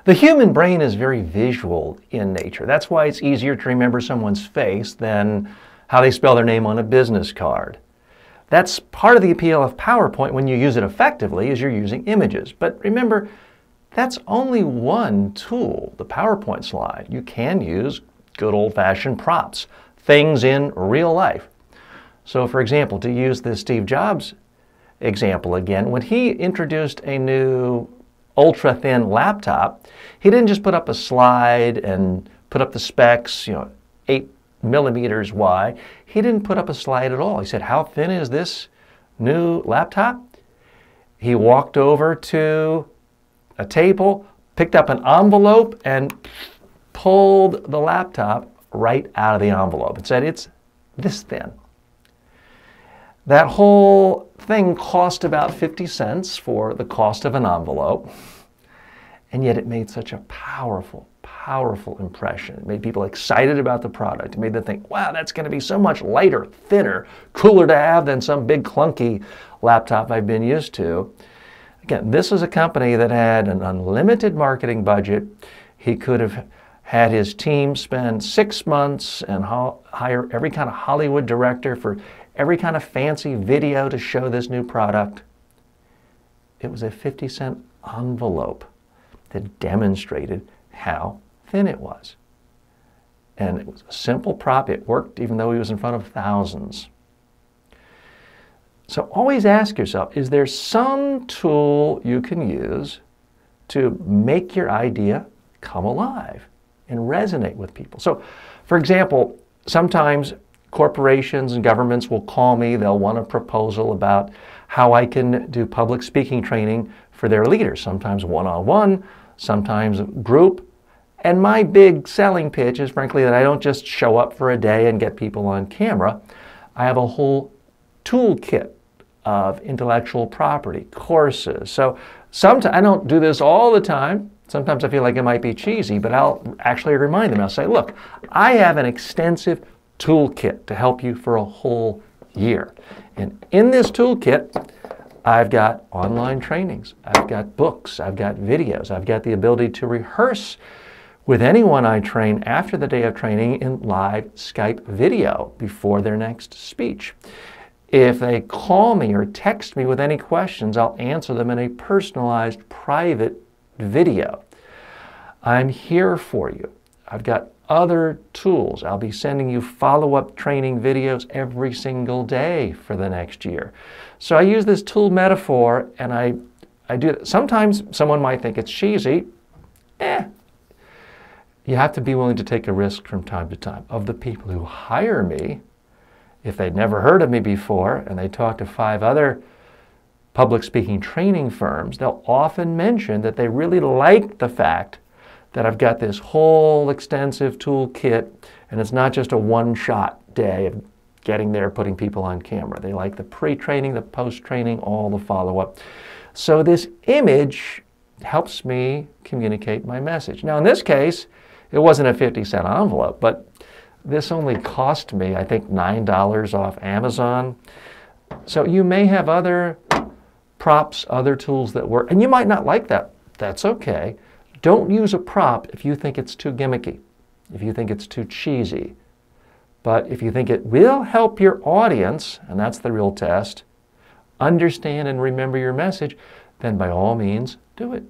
The human brain is very visual in nature. That's why it's easier to remember someone's face than how they spell their name on a business card. That's part of the appeal of PowerPoint when you use it effectively, is you're using images. But remember, that's only one tool, the PowerPoint slide. You can use good old-fashioned props, things in real life. So for example, to use the Steve Jobs example again, when he introduced a new ultra-thin laptop, he didn't just put up a slide and put up the specs, 8 millimeters wide. He didn't put up a slide at all. He said, how thin is this new laptop? He walked over to a table, picked up an envelope, and pulled the laptop right out of the envelope and said, it's this thin. That whole thing cost about 50 cents for the cost of an envelope, and yet it made such a powerful, powerful impression. It made people excited about the product. It made them think, wow, that's going to be so much lighter, thinner, cooler to have than some big clunky laptop I've been used to. Again, this is a company that had an unlimited marketing budget. He could have had his team spend 6 months and hire every kind of Hollywood director for every kind of fancy video to show this new product. It was a 50-cent envelope that demonstrated how thin it was. And it was a simple prop. It worked even though he was in front of thousands. So always ask yourself, is there some tool you can use to make your idea come alive and resonate with people? So, for example, sometimes corporations and governments will call me. They'll want a proposal about how I can do public speaking training for their leaders, sometimes one-on-one, sometimes group. And my big selling pitch is, frankly, that I don't just show up for a day and get people on camera. I have a whole toolkit of intellectual property, courses. So sometimes, I don't do this all the time. Sometimes I feel like it might be cheesy, but I'll actually remind them. I'll say, look, I have an extensive toolkit to help you for a whole year. And in this toolkit, I've got online trainings, I've got books, I've got videos, I've got the ability to rehearse with anyone I train after the day of training in live Skype video before their next speech. If they call me or text me with any questions, I'll answer them in a personalized, private video. I'm here for you. I've got other tools. I'll be sending you follow-up training videos every single day for the next year. So I use this tool metaphor, and I do it. Sometimes someone might think it's cheesy. You have to be willing to take a risk from time to time. Of the people who hire me, if they'd never heard of me before and they talk to 5 other public speaking training firms, they'll often mention that they really like the fact that I've got this whole extensive toolkit, and it's not just a one-shot day of getting there, putting people on camera. They like the pre-training, the post-training, all the follow-up. So this image helps me communicate my message. Now in this case, it wasn't a 50-cent envelope, but this only cost me, I think, $9 off Amazon. So you may have other props, other tools that work, and you might not like that. That's okay. Don't use a prop if you think it's too gimmicky, if you think it's too cheesy. But if you think it will help your audience, and that's the real test, understand and remember your message, then by all means, do it.